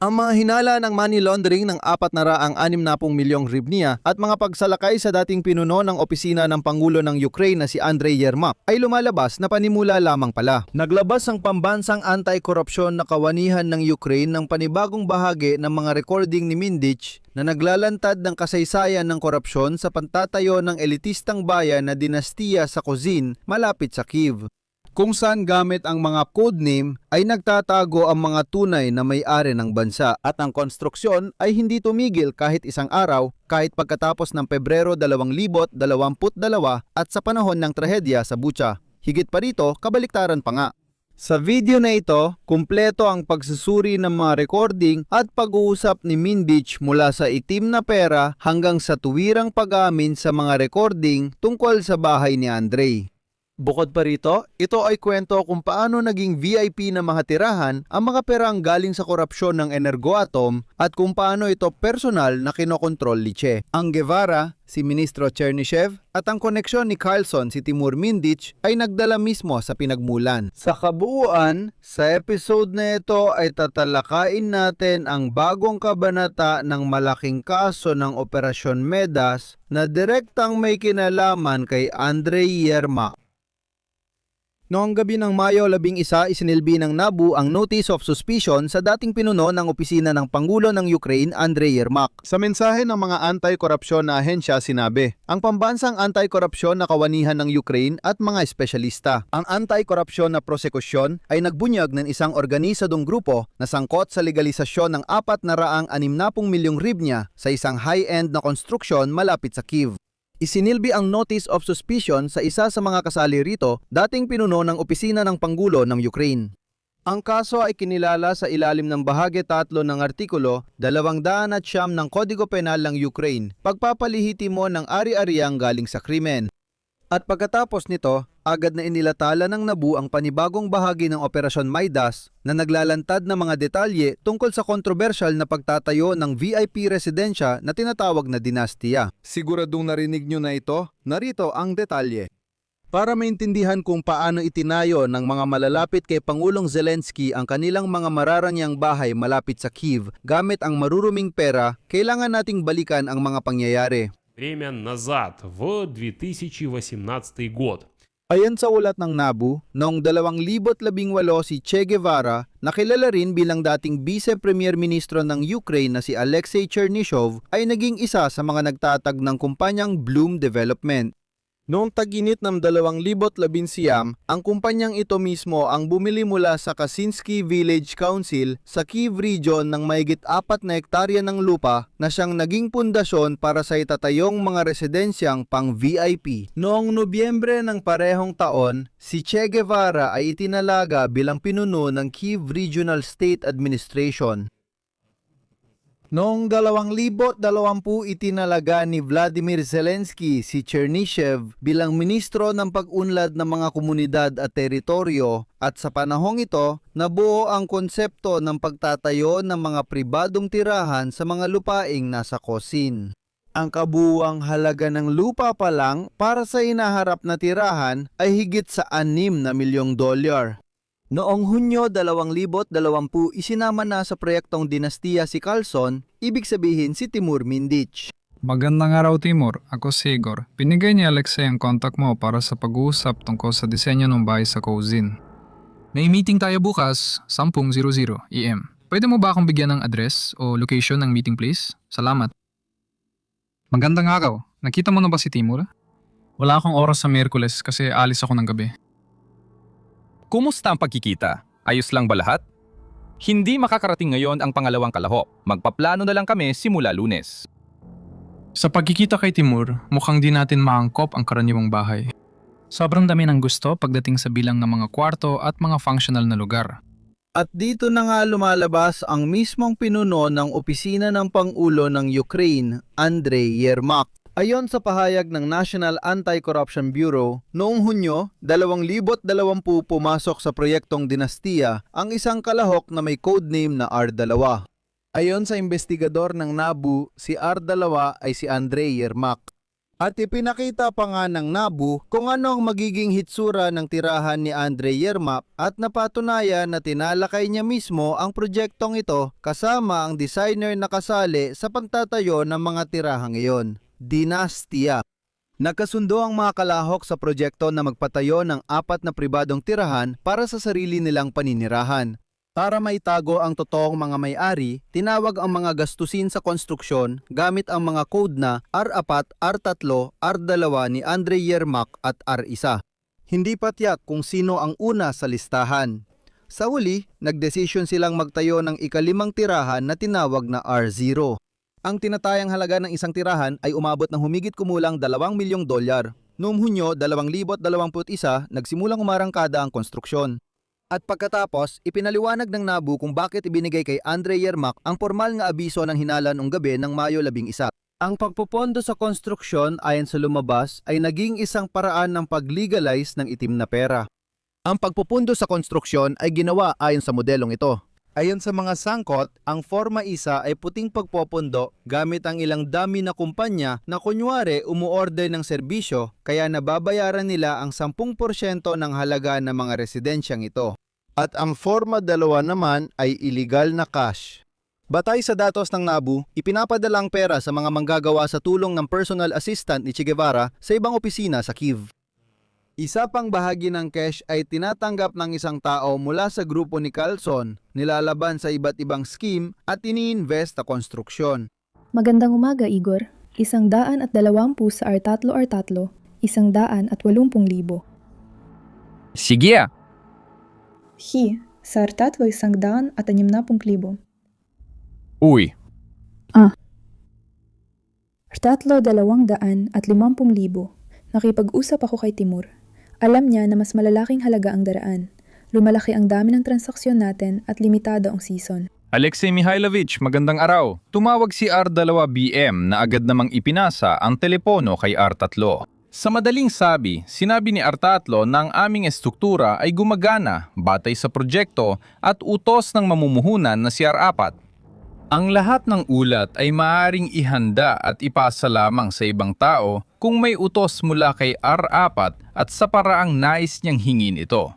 Ang mga hinala ng money laundering ng 460 milyong hryvnia at mga pagsalakay sa dating pinuno ng opisina ng Pangulo ng Ukraine na si Andrei Yermak ay lumalabas na panimula lamang pala. Naglabas ang pambansang anti-korupsyon na kawanihan ng Ukraine ng panibagong bahagi ng mga recording ni Mindich na naglalantad ng kasaysayan ng korupsyon sa pantatayo ng elitistang bayan na dinastiya sa Kozin malapit sa Kyiv, kung saan gamit ang mga codename ay nagtatago ang mga tunay na may-ari ng bansa at ang konstruksyon ay hindi tumigil kahit isang araw kahit pagkatapos ng Pebrero 2022 at sa panahon ng trahedya sa Bucha. Higit pa rito, kabaliktaran pa nga. Sa video na ito, kumpleto ang pagsusuri ng mga recording at pag-uusap ni Mindich mula sa itim na pera hanggang sa tuwirang pag-amin sa mga recording tungkol sa bahay ni Andrei. Bukod pa rito, ito ay kwento kung paano naging VIP na mga tirahan ang mga perang galing sa korupsyon ng Energoatom at kung paano ito personal na kinokontrol ni Che. Ang Guevara, si Ministro Chernishev, at ang koneksyon ni Carlson si Timur Mindich ay nagdala mismo sa pinagmulan. Sa kabuuan, sa episode na ito ay tatalakayin natin ang bagong kabanata ng malaking kaso ng Operasyon Medas na direktang may kinalaman kay Andrei Yermak. Noong gabi ng Mayo 11, isinilbi ng NABU ang Notice of Suspicion sa dating pinuno ng opisina ng Pangulo ng Ukraine, Andrei Yermak. Sa mensahe ng mga anti-korupsyon na ahensya sinabi, ang pambansang anti-korupsyon na kawanihan ng Ukraine at mga espesyalista. Ang anti-korupsyon na prosekusyon ay nagbunyag ng isang organisadong grupo na sangkot sa legalisasyon ng 460 milyong hryvnia sa isang high-end na konstruksyon malapit sa Kyiv. Isinilbi ang Notice of Suspicion sa isa sa mga kasali rito, dating pinuno ng opisina ng Pangulo ng Ukraine. Ang kaso ay kinilala sa ilalim ng bahagi 3 ng Artikulo 209 ng Kodigo Penal ng Ukraine, pagpapalihitimo ng ari-ariang galing sa krimen. At pagkatapos nito, agad na inilatala ng NABU ang panibagong bahagi ng Operasyon Midas na naglalantad ng mga detalye tungkol sa kontrobersyal na pagtatayo ng VIP residensya na tinatawag na dinastiya. Siguradong narinig nyo na ito? Narito ang detalye. Para maintindihan kung paano itinayo ng mga malalapit kay Pangulong Zelensky ang kanilang mga mararanyang bahay malapit sa Kyiv gamit ang maruruming pera, kailangan nating balikan ang mga pangyayari. Время назад, в 2018 год. Ayon sa ulat ng NABU, noong 2018 si Che Guevara, na kilala rin bilang dating Vice Premier Ministro ng Ukraine na si Alexei Chernyshov, ay naging isa sa mga nagtatag ng kumpanyang Bloom Development. Noong tag-init ng 2019, ang kumpanyang ito mismo ang bumili mula sa Kaczynski Village Council sa Kyiv Region ng mahigit 4 na hektarya ng lupa na siyang naging pundasyon para sa itatayong mga residensyang pang-VIP. Noong Nobyembre ng parehong taon, si Che Guevara ay itinalaga bilang pinuno ng Kyiv Regional State Administration. Noong 2020 itinalaga ni Vladimir Zelensky si Chernishev bilang ministro ng pag-unlad ng mga komunidad at teritoryo at sa panahong ito, nabuo ang konsepto ng pagtatayo ng mga pribadong tirahan sa mga lupaing nasa Kozin. Ang kabuuang halaga ng lupa pa lang para sa inaharap na tirahan ay higit sa $6 milyong. Noong Hunyo 2020, isinama na sa proyektong dinastiya si Carlson, ibig sabihin si Timur Mindich. Magandang araw Timur, ako si Igor. Binigay ni Alexei ang contact mo para sa pag-uusap tungkol sa disenyo ng bahay sa Kozin. May meeting tayo bukas, 10:00 AM. Pwede mo ba akong bigyan ng address o location ng meeting place? Salamat. Magandang araw, nakita mo na ba si Timur? Wala akong oras sa Miyerkules kasi alis ako ng gabi. Kumusta ang pagkikita? Ayos lang ba lahat? Hindi makakarating ngayon ang pangalawang kalahok. Magpaplano na lang kami simula Lunes. Sa pagkikita kay Timur, mukhang di natin maangkop ang karaniwang bahay. Sobrang dami ng gusto pagdating sa bilang ng mga kwarto at mga functional na lugar. At dito na nga lumalabas ang mismong pinuno ng opisina ng Pangulo ng Ukraine, Andrei Yermak. Ayon sa pahayag ng National Anti-Corruption Bureau, noong Hunyo 2020 pumasok sa proyektong dinastiya ang isang kalahok na may codename na R2. Ayon sa investigador ng NABU, si R2 ay si Andrei Yermak. At ipinakita pa nga ng NABU kung ano ang magiging hitsura ng tirahan ni Andre Yermak at napatunayan na tinalakay niya mismo ang proyektong ito kasama ang designer na kasali sa pagtatayo ng mga tirahang iyon. Dinastya. Nagkasundo ang mga kalahok sa proyekto na magpatayo ng 4 na pribadong tirahan para sa sarili nilang paninirahan. Para maitago ang totoong mga may-ari, tinawag ang mga gastusin sa konstruksyon gamit ang mga code na R4, R3, R2 ni Andre Yermak at R1. Hindi pa tiyak kung sino ang una sa listahan. Sa huli, nagdesisyon silang magtayo ng ika-5 tirahan na tinawag na R0. Ang tinatayang halaga ng isang tirahan ay umabot ng humigit kumulang $2 milyong. Noong Hunyo 2021, nagsimulang umarangkada ang konstruksyon. At pagkatapos, ipinaliwanag ng NABU kung bakit ibinigay kay Andre Yermak ang formal nga abiso ng hinala noong gabi ng Mayo 11. Ang pagpupondo sa konstruksyon ayon sa lumabas ay naging isang paraan ng pag-legalize ng itim na pera. Ang pagpupondo sa konstruksyon ay ginawa ayon sa modelong ito. Ayon sa mga sangkot, ang Forma Isa ay puting pagpopondo gamit ang ilang dami na kumpanya na kunyari umuorder ng serbisyo kaya nababayaran nila ang 10% ng halaga ng mga residensyang ito. At ang Forma 2 naman ay illegal na cash. Batay sa datos ng NABU, ipinapadala ang pera sa mga manggagawa sa tulong ng personal assistant ni Che Guevara sa ibang opisina sa Kyiv. Isa pang bahagi ng cash ay tinatanggap ng isang tao mula sa grupo ni Carlson, nilalaban sa iba't ibang scheme at ini-invest sa konstruksyon. Magandang umaga, Igor. 120 sa R3, 180,000. Sige! Hi, sa R3 160,000. Uy! R3 250,000. Nakipag-usap ako kay Timur. Alam niya na mas malalaking halaga ang daraan. Lumalaki ang dami ng transaksyon natin at limitado ang season. Alexei Mihailovich, magandang araw. Tumawag si R2BM na agad namang ipinasa ang telepono kay R3. Sa madaling sinabi ni R3 na ang aming estruktura ay gumagana batay sa proyekto at utos ng mamumuhunan na si R4. Ang lahat ng ulat ay maaaring ihanda at ipasa lamang sa ibang tao kung may utos mula kay R4 at sa paraang nais niyang hingin ito.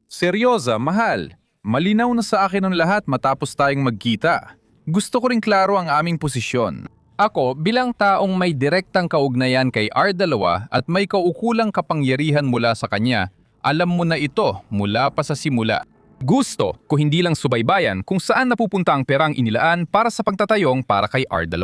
Seryosa, mahal. Malinaw na sa akin ang lahat matapos tayong magkita. Gusto ko ring klaro ang aming posisyon. Ako, bilang taong may direktang kaugnayan kay R2 at may kaukulang kapangyarihan mula sa kanya, alam mo na ito mula pa sa simula. Gusto ko hindi lang subaybayan kung saan napupunta ang perang inilaan para sa pagtatayong para kay R2,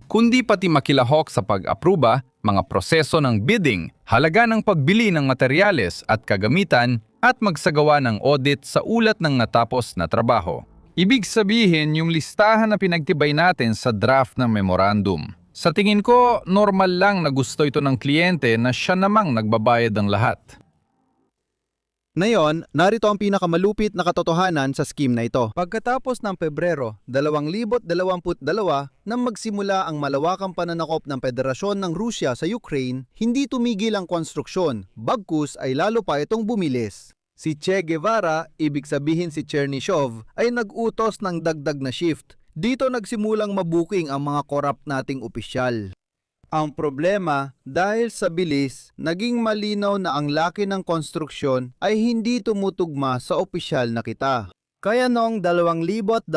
kundi pati makilahok sa pag-apruba, mga proseso ng bidding, halaga ng pagbili ng materyales at kagamitan, at magsagawa ng audit sa ulat ng natapos na trabaho. Ibig sabihin yung listahan na pinagtibay natin sa draft ng memorandum. Sa tingin ko, normal lang na gusto ito ng kliyente na siya namang nagbabayad ng lahat. Ngayon, narito ang pinakamalupit na katotohanan sa scheme na ito. Pagkatapos ng Pebrero 2022 nang magsimula ang malawakang pananakop ng Federasyon ng Rusya sa Ukraine, hindi tumigil ang konstruksyon, bagkus ay lalo pa itong bumilis. Si Che Guevara, ibig sabihin si Chernyshov, ay nag-utos ng dagdag na shift. Dito nagsimulang mabuking ang mga korap nating opisyal. Ang problema, dahil sa bilis, naging malinaw na ang laki ng konstruksyon ay hindi tumutugma sa opisyal na kita. Kaya noong 2024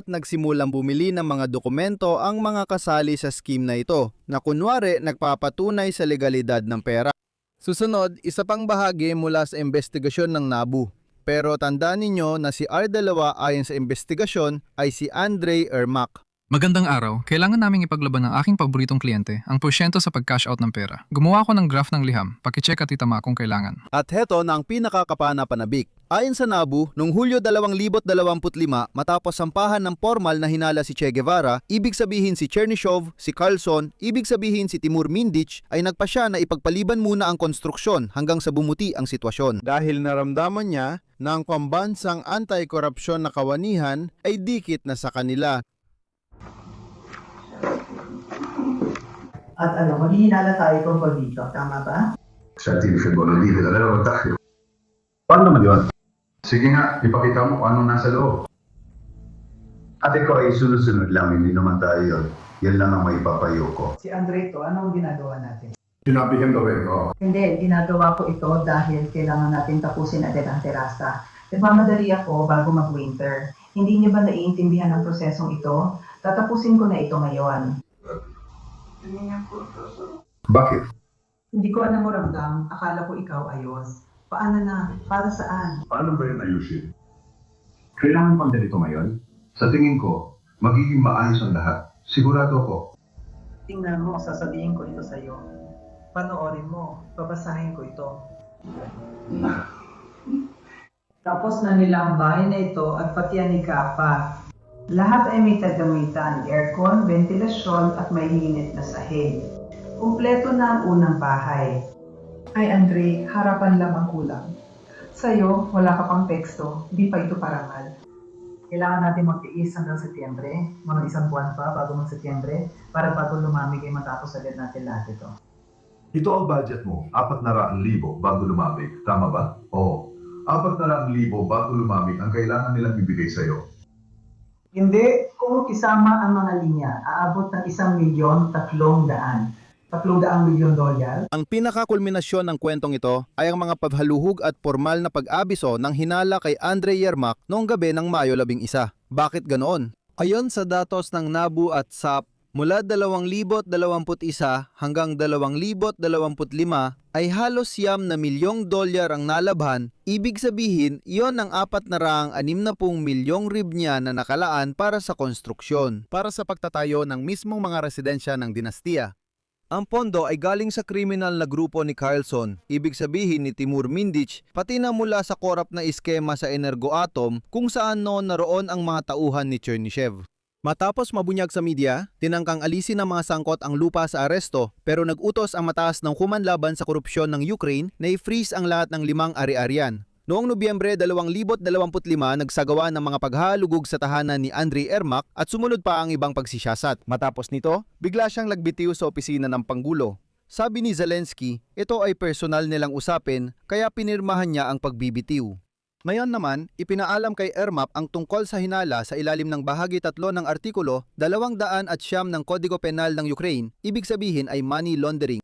nagsimulang bumili ng mga dokumento ang mga kasali sa scheme na ito, na kunwari nagpapatunay sa legalidad ng pera. Susunod, isa pang bahagi mula sa investigasyon ng NABU. Pero tandaan ninyo na si R2 ayon sa investigasyon ay si Andre Yermak. Magandang araw. Kailangan naming ipaglaban ng aking paboritong kliyente, ang porsyento sa pag-cash out ng pera. Gumawa ako ng graph ng liham. Pakicheck at itama kung kailangan. At heto na ang pinakakapana-panabik. Ayon sa NABU, noong Hulyo 2025 matapos sampahan ng formal na hinala si Che Guevara, ibig sabihin si Chernyshov, si Carlson, ibig sabihin si Timur Mindich ay nagpasya na ipagpaliban muna ang konstruksyon hanggang sa bumuti ang sitwasyon. Dahil naramdaman niya na ang pambansang anti-korupsyon na kawanihan ay dikit na sa kanila. At maghihinala tayo tungkol dito. Tama ba? Certi che buono dire dalla lotta. Paano naman yun? Sige nga, ipakita mo kung anong nasa loob. Ate ko ay sunod-sunod lang, hindi naman tayo yun. Yan lang ang maipapayo ko. Si Andre to, anong ginagawa natin? Sinabi niyang gawin ko. Hindi, ginagawa ko ito dahil kailangan natin tapusin agad ang terasa. Nagmamadali ako bago mag-winter. Hindi niyo ba naiintindihan ang prosesong ito? Tatapusin ko na ito ngayon. Bakit? Hindi ko alam mo ramdam, akala ko ikaw ayos. Paano na? Para saan? Paano ba yan ayusin? Kailangan pang ganito ngayon? Sa tingin ko, magiging maayos ang lahat. Sigurado ko. Tingnan mo, sasabihin ko ito sa'yo. Panoorin mo, babasahin ko ito. Tapos na nila ang bahay na ito at pati ang ikapat. Lahat ay may tagamitan, aircon, ventilasyon at may hinit na sahig. Kumpleto na ang unang bahay. Ay Andre, harapan lang ang kulang. Sa'yo, wala ka pang teksto, di pa ito parangal. Kailangan natin magtiis hanggang Setyembre, mga isang buwan pa bago mag-Setyembre, para bago lumamig ay matapos agad natin lahat ito. Ito ang budget mo, 400,000 bago lumamig. Tama ba? Oo. 400,000 bago lumamig ang kailangan nilang ibigay sa'yo. Hindi, kung isama ang mga linya, aabot ng 1,300,000. $300,000. Ang pinakakulminasyon ng kwentong ito ay ang mga paghaluhog at formal na pag-abiso ng hinala kay Andre Yermak noong gabi ng Mayo 11. Bakit ganoon? Ayon sa datos ng NABU at SAP, mula 2021 hanggang 2025 ay halos $1 milyong ang nalabhan. Ibig sabihin, iyon ang 460 milyong hryvnia na nakalaan para sa konstruksyon, para sa pagtatayo ng mismong mga residensya ng dinastiya. Ang pondo ay galing sa kriminal na grupo ni Carlson, ibig sabihin ni Timur Mindich, pati na mula sa korap na iskema sa Energoatom kung saan noon naroon ang mga tauhan ni Chernishev. Matapos mabunyag sa media, tinangkang alisin ng mga sangkot ang lupa sa aresto pero nag-utos ang mataas ng human laban sa korupsyon ng Ukraine na i-freeze ang lahat ng 5 ari-arian. Noong Nobyembre 2025, nagsagawa ng mga paghahalugog sa tahanan ni Andre Yermak at sumunod pa ang ibang pagsisiyasat. Matapos nito, bigla siyang nagbitiw sa opisina ng Pangulo. Sabi ni Zelensky, ito ay personal nilang usapin kaya pinirmahan niya ang pagbibitiw. Ngayon naman, ipinaalam kay Yermak ang tungkol sa hinala sa ilalim ng bahagi 3 ng artikulo 209 ng Kodigo Penal ng Ukraine, ibig sabihin ay money laundering.